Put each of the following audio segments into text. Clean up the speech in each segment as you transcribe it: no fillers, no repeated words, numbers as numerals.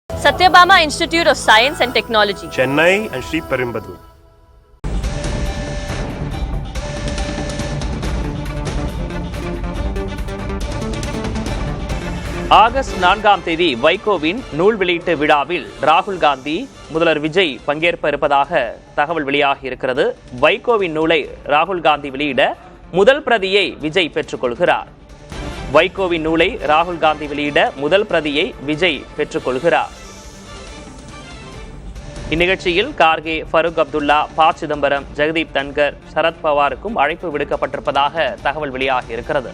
Satyabama Institute of Science and Technology, Chennai and Sri Perumbudur. August 4ஆம் தேதி வைகோவின் நூல் வெளியீட்டு விழாவில் ராகுல் காந்தி, முதல்வர் விஜய் பங்கேற்ப இருப்பதாக தகவல் வெளியாகி இருக்கிறது. வைகோவின் நூலை ராகுல் காந்தி வெளியிட முதல் பிரதியை விஜய் பெற்றுக் கொள்கிறார். வைகோவின் நூலை ராகுல் காந்தி வெளியிட முதல் பிரதியை விஜய் பெற்றுக் கொள்கிறார். இந்நிகழ்ச்சியில் கார்கே, ஃபருக் அப்துல்லா, ப. சிதம்பரம், ஜெகதீப் தன்கர், சரத்பவாருக்கும் அழைப்பு விடுக்கப்பட்டிருப்பதாக தகவல் வெளியாகி இருக்கிறது.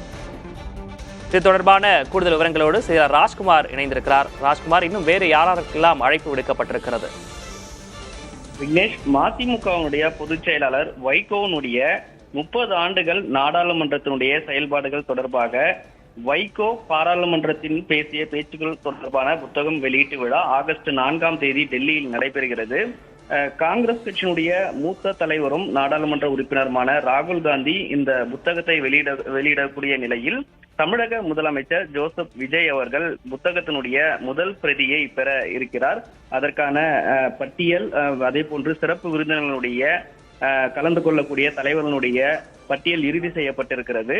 இது தொடர்பான கூடுதல் விவரங்களோடு செய்தியாளர் ராஜ்குமார் இணைந்திருக்கிறார். ராஜ்குமார், இன்னும் வேறு யாரெல்லாம் அழைப்பு விடுக்கப்பட்டிருக்கிறது? விக்னேஷ், மதிமுகவுடைய பொதுச் செயலாளர் வைகோனுடைய 30 ஆண்டுகள் நாடாளுமன்றத்தினுடைய செயல்பாடுகள் தொடர்பாக வைகோ பாராளுமன்றத்தில் பேசிய பேச்சுக்கள் தொடர்பான புத்தகம் வெளியீட்டு விழா ஆகஸ்ட் 4ஆம் தேதி டெல்லியில் நடைபெறுகிறது. காங்கிரஸ் கட்சியினுடைய மூத்த தலைவரும் நாடாளுமன்ற உறுப்பினருமான ராகுல் காந்தி இந்த புத்தகத்தை வெளியிடக்கூடிய நிலையில் தமிழக முதலமைச்சர் ஜோசப் விஜய் அவர்கள் புத்தகத்தினுடைய முதல் பிரதியை பெற இருக்கிறார். அதற்கான பட்டியல், அதே போன்று சிறப்பு விருந்தினர்களுடைய கலந்து கொள்ளக்கூடிய தலைவர்களுடைய பட்டியல் இறுதி செய்யப்பட்டிருக்கிறது.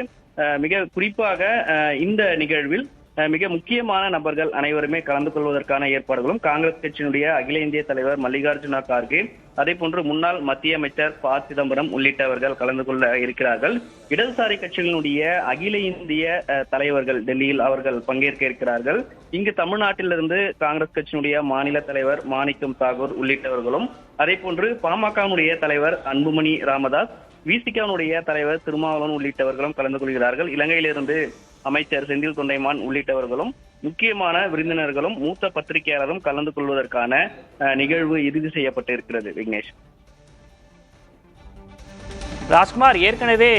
மிக குறிப்பாக இந்த நிகழ்வில் மிக முக்கியமான நபர்கள் அனைவருமே கலந்து கொள்வதற்கான ஏற்பாடுகளும் காங்கிரஸ் கட்சியினுடைய அகில இந்திய தலைவர் மல்லிகார்ஜுன கார்கே, அதே போன்று முன்னாள் மத்திய அமைச்சர் ப. சிதம்பரம் உள்ளிட்டவர்கள் கலந்து கொள்ள இருக்கிறார்கள். இடதுசாரி கட்சிகளினுடைய அகில இந்திய தலைவர்கள் டெல்லியில் அவர்கள் பங்கேற்க இருக்கிறார்கள். இங்கு தமிழ்நாட்டிலிருந்து காங்கிரஸ் கட்சியினுடைய மாநில தலைவர் மாணிக்கம் தாகூர் உள்ளிட்டவர்களும், அதே போன்று பாமகவுடைய தலைவர் அன்புமணி ராமதாஸ், விசிகவுடைய தலைவர் திருமாவளவன் உள்ளிட்டவர்களும் கலந்து கொள்கிறார்கள். இலங்கையிலிருந்து அமைச்சர் செந்தில் தொண்டைமான் உள்ளிட்டவர்களும் முக்கியமான விருந்தினர்களும் மூத்த பத்திரிகையாளரும் கலந்து கொள்வதற்கான நிகழ்வு இறுதி செய்யப்பட்டு இருக்கிறது. விக்னேஷ், ராஜ்குமார், ஏற்கனவே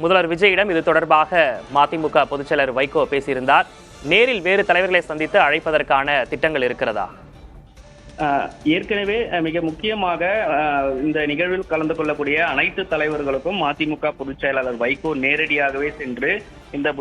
முதல்வர் விஜயிடம் இது தொடர்பாக மதிமுக பொதுச்செயலர் வைகோ பேசியிருந்தார். நேரில் வேறு தலைவர்களை சந்தித்து அழைப்பதற்கான திட்டங்கள் இருக்கிறதா? ஏற்கனவே மிக முக்கியமாக இந்த நிகழ்வில் கலந்து கொள்ளக்கூடிய அனைத்து தலைவர்களுக்கும் மதிமுக பொதுச் செயலாளர் வைகோ நேரடியாகவே சென்று இந்த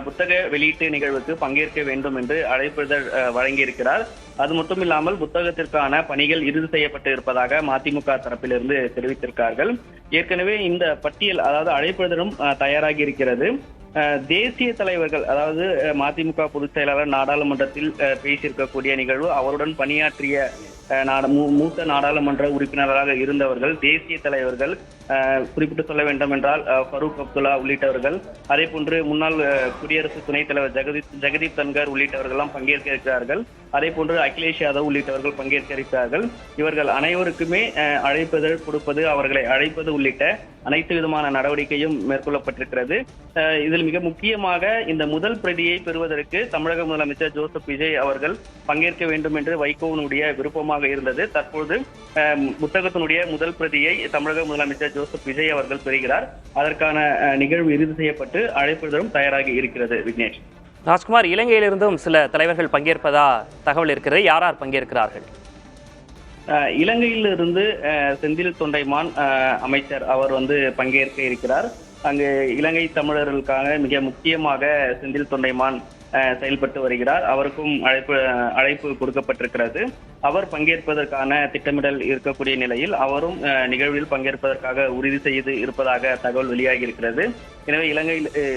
புத்தக வெளியீட்டு நிகழ்வுக்கு பங்கேற்க வேண்டும் என்று அழைப்புதல் வழங்கியிருக்கிறார். அது மட்டும் இல்லாமல் புத்தகத்திற்கான பணிகள் இறுதி செய்யப்பட்டு இருப்பதாக மதிமுக தரப்பிலிருந்து தெரிவித்திருக்கார்கள். ஏற்கனவே இந்த பட்டியல், அதாவது அழைப்புதலும் தயாராகி இருக்கிறது. தேசிய தலைவர்கள், அதாவது மதிமுக பொதுச் செயலாளர் நாடாளுமன்றத்தில் பேசியிருக்கக்கூடிய நிகழ்வு, அவருடன் பணியாற்றிய மூத்த நாடாளுமன்ற உறுப்பினராக இருந்தவர்கள், தேசிய தலைவர்கள், குறிப்பிட்டு சொல்ல வேண்டும் என்றால் ஃபருக் அப்துல்லா உள்ளிட்டவர்கள், அதே போன்று முன்னாள் குடியரசு துணைத் தலைவர் ஜெகதீப் தன்கர் உள்ளிட்டவர்கள்லாம் பங்கேற்க இருக்கிறார்கள். அதே போன்று அகிலேஷ் யாதவ் உள்ளிட்டவர்கள் பங்கேற்க இருக்கிறார்கள். இவர்கள் அனைவருக்குமே அழைப்புதல் கொடுப்பது, அவர்களை அழைப்பது உள்ளிட்ட அனைத்து விதமான நடவடிக்கையும் மேற்கொள்ளப்பட்டிருக்கிறது. இதில் மிக முக்கியமாக இந்த முதல் பிரதியை பெறுவதற்கு தமிழக முதலமைச்சர் ஜோசப் விஜய் அவர்கள் பங்கேற்க வேண்டும் என்று வைகோவினுடைய விருப்பமாக இருந்தது. தற்போது புத்தகத்தினுடைய முதல் பிரதியை தமிழக முதலமைச்சர் ஜோசப் விஜய் அவர்கள் பெறுகிறார். அதற்கான நிகழ்வு இறுதி செய்யப்பட்டு அழைப்புதலும் தயாராகி இருக்கிறது. விக்னேஷ், ராஜ்குமார், இலங்கையிலிருந்தும் சில தலைவர்கள் பங்கேற்பதா தகவல் இருக்கிறது. யார் பங்கேற்கிறார்கள்? இலங்கையிலிருந்து செந்தில் தொண்டைமான் அமைச்சர் அவர் பங்கேற்க இருக்கிறார். அங்கு இலங்கை தமிழர்களுக்காக மிக முக்கியமாக செந்தில் தொண்டைமான் செயல்பட்டு வருகிறார். அவருக்கும் அழைப்பு கொடுக்கப்பட்டிருக்கிறது. அவர் பங்கேற்பதற்கான திட்டமிடல் இருக்கக்கூடிய நிலையில் அவரும் நிகழ்வில் பங்கேற்பதற்காக உறுதி செய்து இருப்பதாக தகவல் வெளியாகி இருக்கிறது. எனவே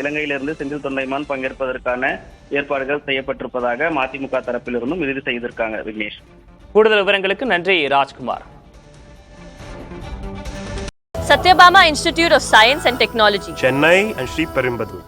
இலங்கையிலிருந்து செந்தில் தொண்டைமான் பங்கேற்பதற்கான ஏற்பாடுகள் செய்யப்பட்டிருப்பதாக மதிமுக தரப்பிலிருந்தும் இறுதி செய்திருக்காங்க. விக்னேஷ், கூடுதல் விவரங்களுக்கு நன்றி Rajkumar. Satyabama Institute of Science and Technology, Chennai and Sri Perumbudur.